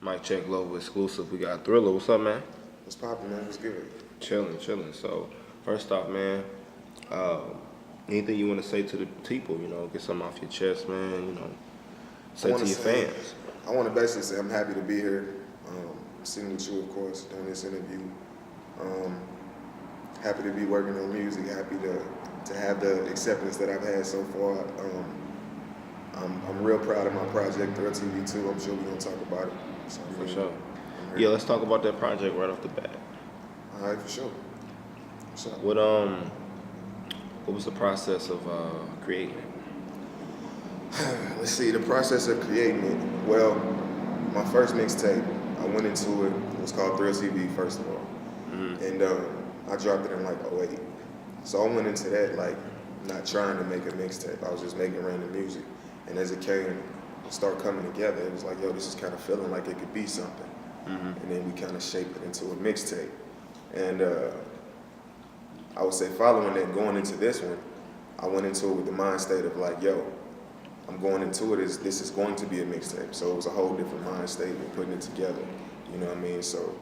Mic check global exclusive. We got Thrilla. What's up, man? What's poppin', man? What's good? Chilling. So, first off, man, uh, anything you want to say to the people? Get something off your chest, man. I Say want to to your say, fans. I want to basically say I'm happy to be here. Sitting with you, of course, doing this interview. Um, Happy to be working on music. Happy to have the acceptance that I've had so far. I'm real proud of my project, Thrilla TV too. I'm sure we're gonna talk about it. So, For sure. I'm Yeah, here. let's talk about that project right off the bat. All right, for sure. What's up? What was the process of creating it? Let's see, the process of creating it. Well, my first mixtape, I went into it. It was called Thrilla TV, first of all, and I dropped it in like '08. So I went into that like not trying to make a mixtape. I was just making random music, and as it came to start coming together, it was like, yo, this is kind of feeling like it could be something. And then we kind of shaped it into a mixtape. And I would say following that, going into this one, I went into it with the mind state of like, yo, I'm going into it as this is going to be a mixtape. So it was a whole different mind state in putting it together. You know what I mean? So,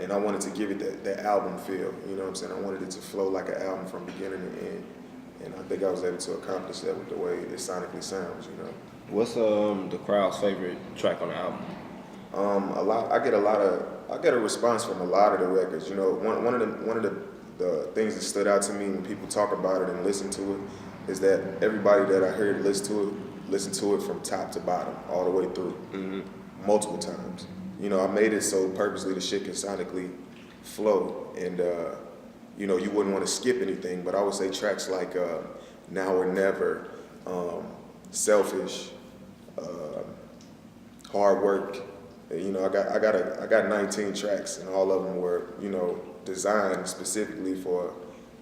and I wanted to give it that album feel. You know what I'm saying? I wanted it to flow like an album from beginning to end. And I think I was able to accomplish that with the way it sonically sounds. You know. What's the crowd's favorite track on the album? I get a response from a lot of the records. You know, one of the things that stood out to me when people talk about it and listen to it is that everybody that I heard listen to it from top to bottom, all the way through, multiple times. You know, I made it so purposely the shit can sonically flow, and you know, you wouldn't want to skip anything. But I would say tracks like Now or Never, Selfish, Hard Work. You know, I got 19 tracks, and all of them were, you know, designed specifically for,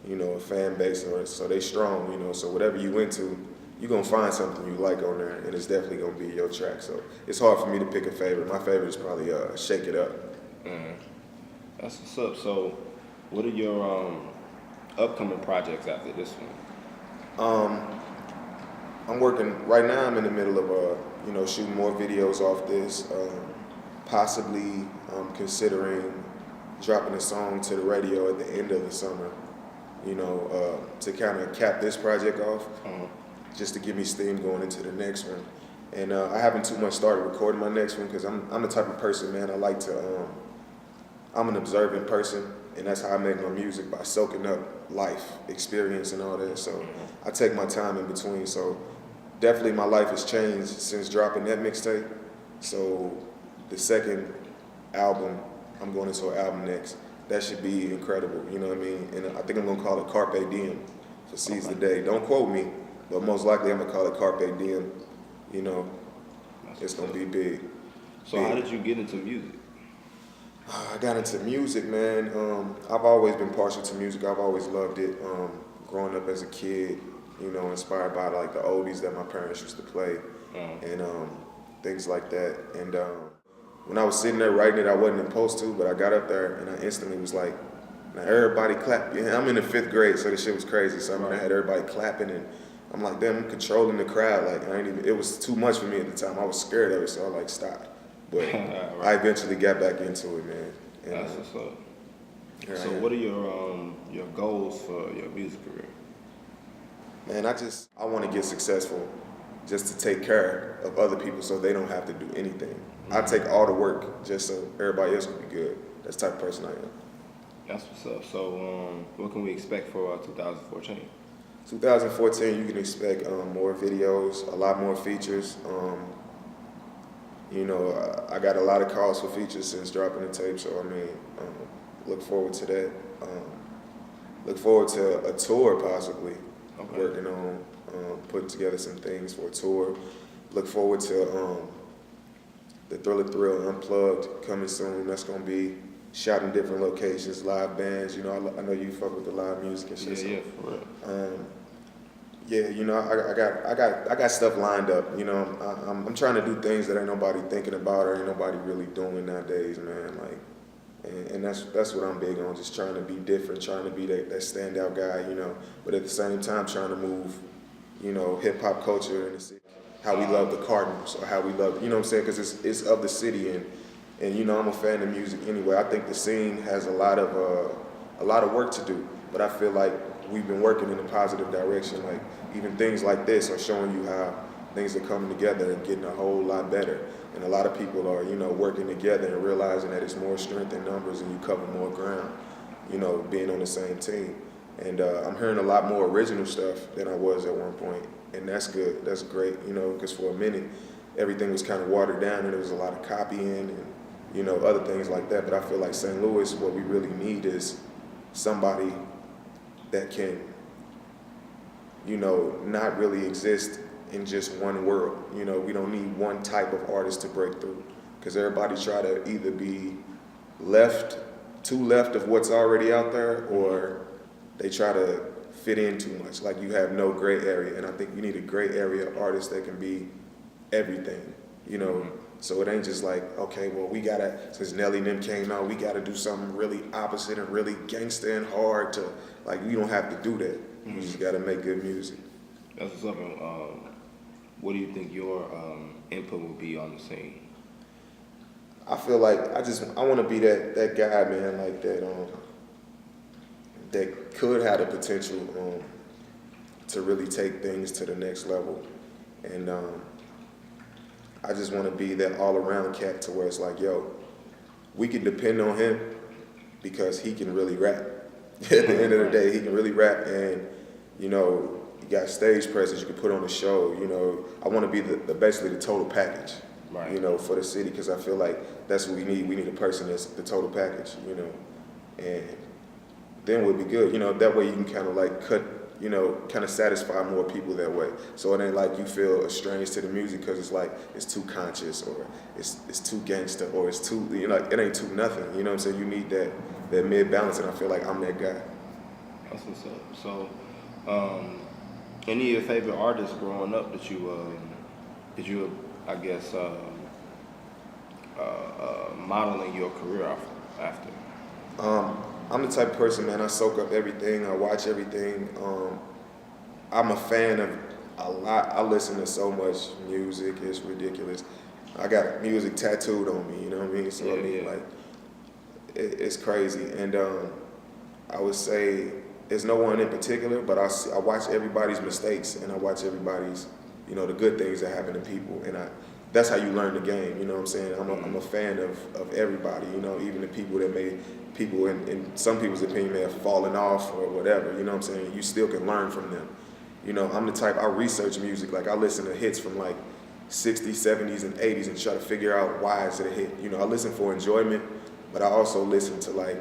you know, a fan base, or so they strong, you know. So whatever you into, you're gonna find something you like on there, and it's definitely gonna be your track. So it's hard for me to pick a favorite. My favorite is probably Shake It Up. That's what's up. So, what are your upcoming projects after this one? I'm working right now. I'm in the middle of you know, shooting more videos off this. Possibly considering dropping a song to the radio at the end of the summer. You know, to kind of cap this project off, just to give me steam going into the next one. And I haven't too much started recording my next one because I'm the type of person, man. I like to. I'm an observant person, and that's how I make my music, by soaking up life experience and all that. So I take my time in between. So definitely my life has changed since dropping that mixtape. So the second album, I'm going into an album next. That should be incredible, you know what I mean? And I think I'm gonna call it Carpe Diem, for seize the day. Don't quote me, but most likely I'm gonna call it Carpe Diem. You know, it's gonna be big. So, big. how did you get into music? I got into music, man. I've always been partial to music. I've always loved it. Growing up as a kid, you know, inspired by like the oldies that my parents used to play, and things like that. And when I was sitting there writing it, I wasn't supposed to, but I got up there and I instantly was like, now everybody clap. Yeah, I'm in the 5th grade, so this shit was crazy. So I mean, I had everybody clapping, and I'm like, damn, I'm controlling the crowd. Like, it was too much for me at the time. I was scared of it, so I like stopped. But I eventually got back into it, man. And, That's what's up. here So, I am. what are your goals for your music career? Man, I want to get successful just to take care of other people so they don't have to do anything. I take all the work just so everybody else can be good. That's the type of person I am. That's what's up. So, what can we expect for 2014? 2014, you can expect more videos, a lot more features. You know, I got a lot of calls for features since dropping the tape, so I mean, look forward to that. Look forward to a tour possibly. Okay. Working on putting together some things for a tour. Look forward to the Thrilla Thrill Unplugged coming soon. That's gonna be shot in different locations, live bands. You know, I know you fuck with the live music and shit. Yeah, for real. Yeah, you know, I got stuff lined up. You know, I'm trying to do things that ain't nobody thinking about or ain't nobody really doing nowadays, man. Like, and that's what I'm big on. Just trying to be different, trying to be that standout guy, you know. But at the same time, trying to move, you know, hip hop culture in the city, how we love the Cardinals or how we love, you know what I'm saying? Because it's of the city, and And you know, I'm a fan of music anyway. I think the scene has a lot of work to do, but I feel like we've been working in a positive direction. Like even things like this are showing you how things are coming together and getting a whole lot better. And a lot of people are, you know, working together and realizing that it's more strength in numbers and you cover more ground, you know, being on the same team. And I'm hearing a lot more original stuff than I was at one point, and that's good. That's great, you know, because for a minute everything was kind of watered down and there was a lot of copying and you know other things like that. But I feel like St. Louis, what we really need is somebody that can, you know, not really exist in just one world. You know, we don't need one type of artist to break through because everybody try to either be left, too left of what's already out there, or they try to fit in too much. Like you have no gray area, and I think you need a gray area artist that can be everything, you know. So it ain't just like, okay, well, we gotta, since Nelly and them came out, we gotta do something really opposite and really gangster and hard to, like, you don't have to do that. You just gotta make good music. That's what's up. What do you think your input will be on the scene? I feel like I want to be that guy, man, like that could have the potential to really take things to the next level, and I just want to be that all-around cat to where it's like, yo, we can depend on him because he can really rap. At the end of the day, he can really rap, and you know, you got stage presence you can put on the show. You know, I want to be the basically the total package. Right. You know, for the city, because I feel like that's what we need. We need a person that's the total package. You know, and then we'll be good. You know, that way you can kind of like cut. You know, kind of satisfy more people that way. So it ain't like you feel estranged to the music because it's like it's too conscious or it's too gangster or it's too, you know, it ain't too nothing. You know what I'm saying? You need that mid balance, and I feel like I'm that guy. That's what's up. So, any of your favorite artists growing up that you I guess modeling your career after? I'm the type of person, man, I soak up everything, I watch everything. I'm a fan of a lot. I listen to so much music, it's ridiculous. I got music tattooed on me, you know what I mean? So yeah, I mean, like, it's crazy. And I would say there's no one in particular, but I watch everybody's mistakes and I watch everybody's, you know, the good things that happen to people. And that's how you learn the game, you know what I'm saying? I'm a fan of everybody, you know, even the people that people in some people's opinion may have fallen off or whatever, you know what I'm saying? You still can learn from them. You know, I'm the type, I research music, like I listen to hits from like 60s, 70s, and 80s and try to figure out why is it a hit. You know, I listen for enjoyment, but I also listen to like,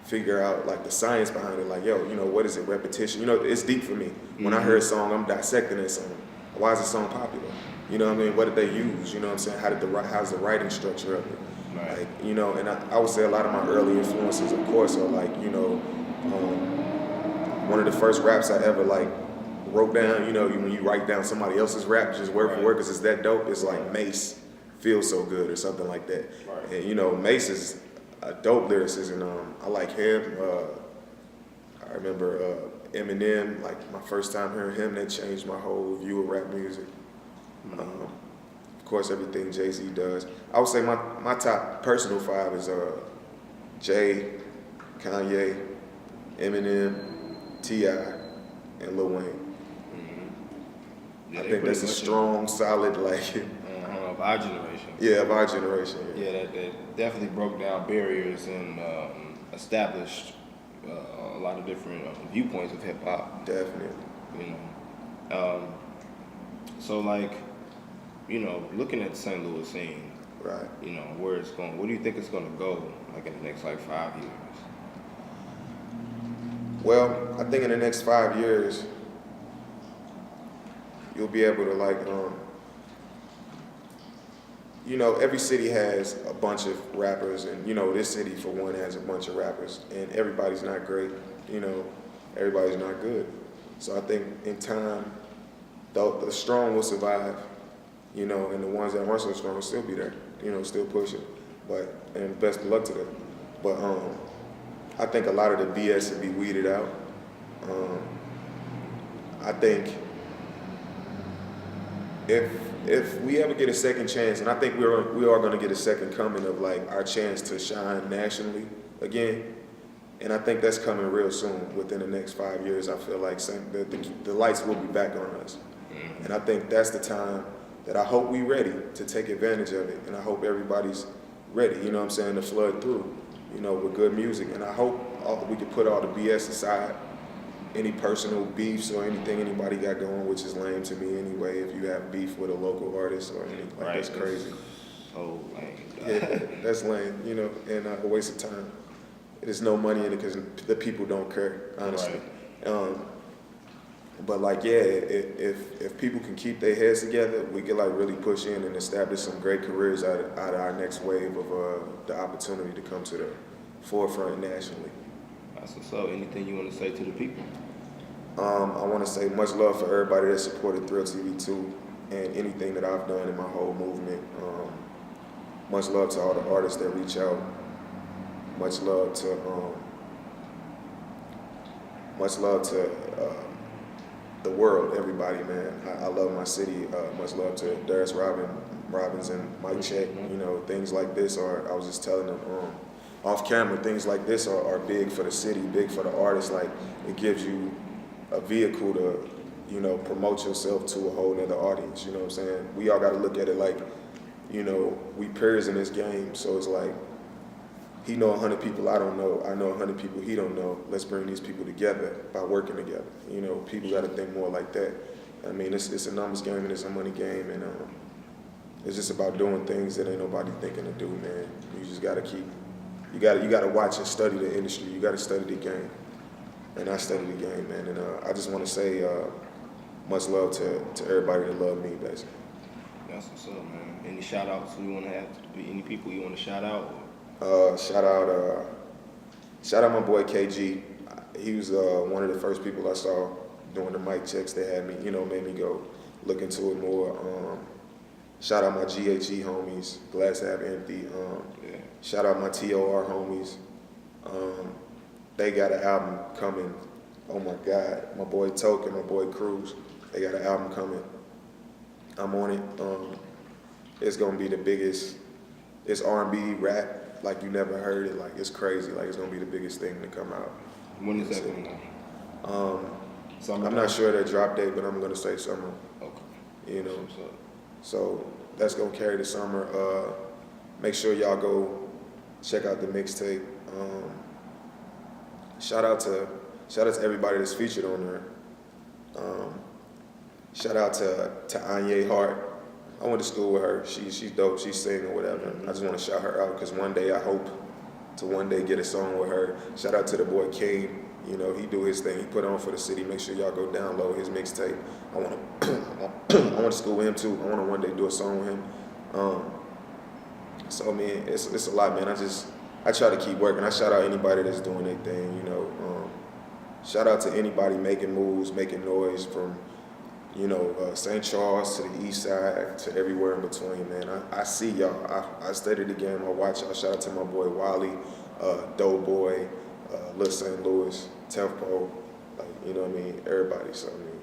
figure out like the science behind it, like, yo, you know, what is it, repetition? You know, it's deep for me. When I hear a song, I'm dissecting that song. Why is the song popular? You know what I mean? What did they use? You know what I'm saying? How's the writing structure of it? Right. Like, you know, and I would say a lot of my early influences, of course, are like, you know, one of the first raps I ever like wrote down, you know, when you write down somebody else's rap, just word for word, because it's that dope, it's like Mace, Feels So Good or something like that. Right. And, you know, Mace is a dope lyricist, and I like him. I remember Eminem, like my first time hearing him, that changed my whole view of rap music. Of course, everything Jay-Z does. I would say my top personal five is Jay, Kanye, Eminem, T.I., and Lil Wayne. Yeah, I think that's a strong, solid, like... of our generation. Yeah, of our generation. Yeah, that definitely broke down barriers and established a lot of different viewpoints of hip-hop. Definitely. You know. So, like, you know, looking at the St. Louis scene, right? You know, where it's going. Where do you think it's going to go, like in the next like 5 years? Well, I think in the next 5 years, you'll be able to like, you know, every city has a bunch of rappers, and you know, this city for one has a bunch of rappers, and everybody's not great. You know, everybody's not good. So I think in time, the strong will survive. You know, and the ones that weren't so strong will still be there, you know, still pushing. But, and best of luck to them. But I think a lot of the BS will be weeded out. I think if if we ever get a second chance, and I think we are going to get a second coming of like our chance to shine nationally again, and I think that's coming real soon. Within the next 5 years, I feel like the lights will be back on us, and I think that's the time that I hope we ready to take advantage of it, and I hope everybody's ready. You know what I'm saying, to flood through, you know, with good music, and I hope we can put all the BS aside. Any personal beefs or anything anybody got going, which is lame to me anyway. If you have beef with a local artist or anything, like, that's crazy. So lame. Yeah, that's lame, you know, and a waste of time. There's no money in it because the people don't care, honestly. Right. But like, yeah, if people can keep their heads together, we can like really push in and establish some great careers out of our next wave of the opportunity to come to the forefront nationally. So anything you want to say to the people? I want to say much love for everybody that supported Thrill TV 2 and anything that I've done in my whole movement. Much love to all the artists that reach out. Much love to the world, everybody, man. I love my city. Much love to Darius Robbins and Mike Check. You know, things like this I was just telling them, off camera, things like this are big for the city, big for the artists. Like, it gives you a vehicle to, you know, promote yourself to a whole nother audience. You know what I'm saying? We all got to look at it like, you know, we peers in this game. So it's like, he know 100 people I don't know. I know 100 people he don't know. Let's bring these people together by working together. You know, people got to think more like that. I mean, it's a numbers game and it's a money game, and it's just about doing things that ain't nobody thinking to do, man. You just got to keep. You got to watch and study the industry. You got to study the game, and I study the game, man. And I just want to say much love to everybody that love me, basically. That's what's up, man. Any shout outs you want to have? Any people you want to shout out? Shout out my boy KG. He was one of the first people I saw doing the mic checks. That had me, you know, made me go look into it more. Shout out my GHE homies, Glass Half Empty. Shout out my TOR homies. They got an album coming. Oh my God, my boy Toke and my boy Cruz, they got an album coming. I'm on it. It's gonna be the biggest. It's R&B rap like you never heard it. Like, it's crazy. Like, it's gonna be the biggest thing to come out. When is that coming out? I'm not sure the drop date, but I'm gonna say summer. Okay. You know, so that's gonna carry the summer. Make sure y'all go check out the mixtape. Shout out to everybody that's featured on there. Shout out to Anye Hart. I went to school with her. She's dope. She's singing or whatever. I just want to shout her out because one day I hope to one day get a song with her. Shout out to the boy Kane. You know, he do his thing. He put on for the city. Make sure y'all go download his mixtape. I want to school with him too. I want to one day do a song with him. So, man, it's a lot, man. I try to keep working. I shout out anybody that's doing their thing, you know. Shout out to anybody making moves, making noise from, you know, St. Charles to the east side to everywhere in between, man. I see y'all. I study the game. I watch y'all. Shout out to my boy Wally, Doughboy, Lil St. Louis, Tempo, like, you know what I mean? Everybody, so I mean.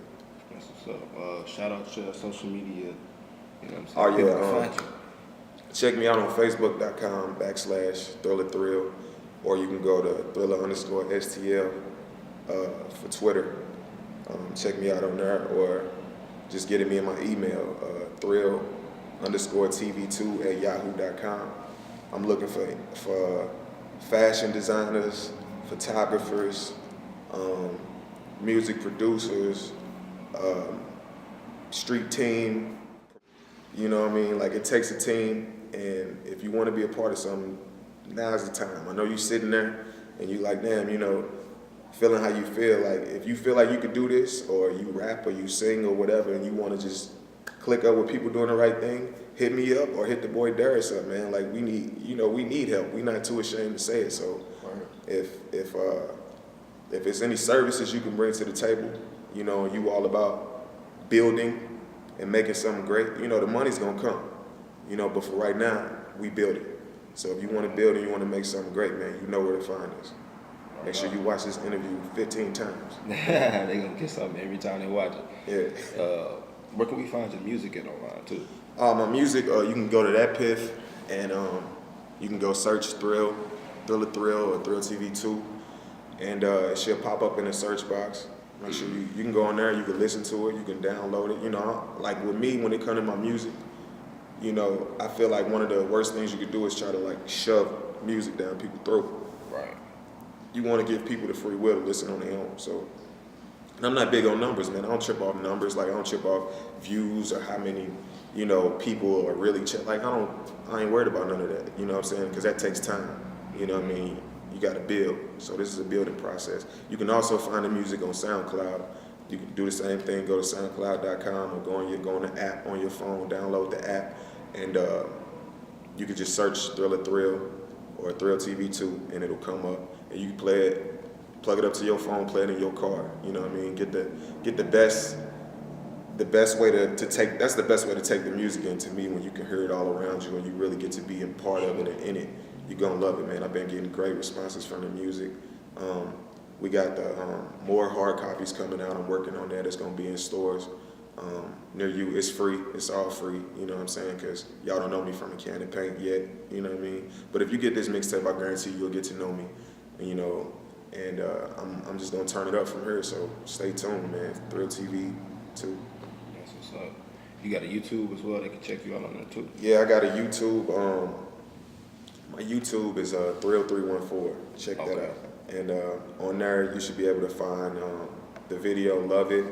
That's what's up. Shout out to your social media. You know what I'm saying? Oh, yeah. Find you. Check me out on Facebook.com/ThrillaThrill, or you can go to Thrilla_STL for Twitter. Check me out on there, or just get me in my email, Thrill_TV2@yahoo.com. I'm looking for fashion designers, photographers, music producers, street team. You know what I mean? Like, it takes a team, and if you want to be a part of something, now's the time. I know you sitting there and you like, damn, you know, feeling how you feel. Like, if you feel like you could do this, or you rap or you sing or whatever, and you want to just click up with people doing the right thing, hit me up or hit the boy Darius up, man. Like, we need help. We're not too ashamed to say it. So if it's any services you can bring to the table, you know, you all about building and making something great, you know, the money's gonna come, you know, but for right now, we build it. So if you want to build and you want to make something great, man, you know where to find us. Make sure you watch this interview 15 times. They gonna get something every time they watch it. Yeah. where can we find your music at online too? My music, you can go to that Piff, and you can go search Thrilla Thrill, or Thrill TV 2, and it should pop up in the search box. Make sure you can go on there, you can listen to it, you can download it. You know, like with me, when it comes to my music, you know, I feel like one of the worst things you could do is try to like shove music down people's throat. Right. You want to give people the free will to listen on their own. So, and I'm not big on numbers, man. I don't trip off numbers. Like I don't trip off views or how many, you know, people are really like I ain't worried about none of that. You know what I'm saying? Because that takes time. You know what I mean? You got to build. So this is a building process. You can also find the music on SoundCloud. You can do the same thing. Go to SoundCloud.com or go on the app on your phone. Download the app, and you can just search Thrilla Thrill or Thrill TV 2, and it'll come up. And you can play it, plug it up to your phone, play it in your car. You know what I mean? Get the best way to take. That's the best way to take the music in to me, when you can hear it all around you and you really get to be a part of it and in it. You're gonna love it, man. I've been getting great responses from the music. We got the more hard copies coming out. I'm working on that. It's gonna be in stores near you. It's free. It's all free. You know what I'm saying? Because y'all don't know me from a can of paint yet. You know what I mean? But if you get this mixtape, I guarantee you'll get to know me. You know, and I'm just gonna turn it up from here. So stay tuned, man. Thrill TV 2. That's what's up. You got a YouTube as well. They can check you out on there too. Yeah, I got a YouTube. My YouTube is Thrill314. Check that out. And on there, you should be able to find the video "Love It,"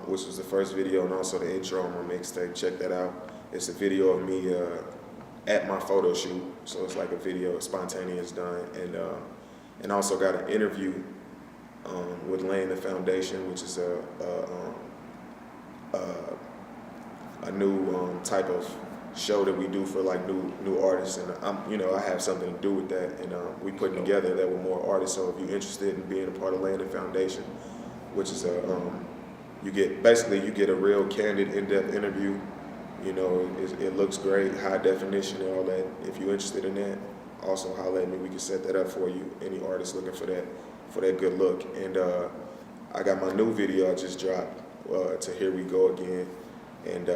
which was the first video, and also the intro on my mixtape. Check that out. It's a video of me at my photo shoot, so it's like a video, spontaneous done, and also got an interview with Laying the Foundation, which is a new type of show that we do for like new artists, and I have something to do with that, and we putting together that with more artists. So if you're interested in being a part of Laying the Foundation, which is you get a real candid, in-depth interview. You know, it looks great, high definition and all that. If you're interested in that, also holler at me. We can set that up for you. Any artist looking for that good look. And I got my new video I just dropped to Here We Go Again, and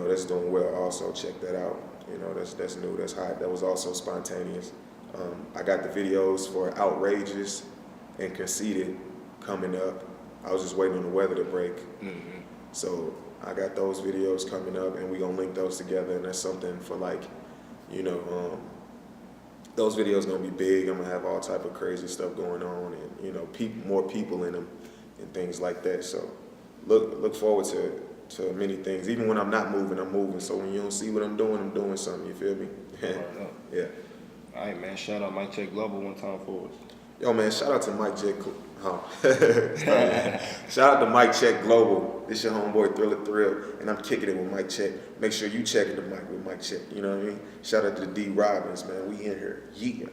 that's doing well. Also check that out. You know, that's new, that's hot. That was also spontaneous. I got the videos for Outrageous and Conceited coming up. I was just waiting on the weather to break. Mm-hmm. So I got those videos coming up, and we gonna link those together, and that's something for like, those videos gonna be big. I'm gonna have all type of crazy stuff going on, and more people in them and things like that. So look forward to many things. Even when I'm not moving, I'm moving. So when you don't see what I'm doing something. You feel me? Yeah. All right, man. Shout out Mike Check Global one time for us. Yo, man. Shout out to Mike Check. Shout out to Mike Check Global. This your homeboy Thrilla Thrill, and I'm kicking it with Mike Check. Make sure you checking the mic with Mike Check. You know what I mean? Shout out to the D Robbins, man. We in here. Yeah.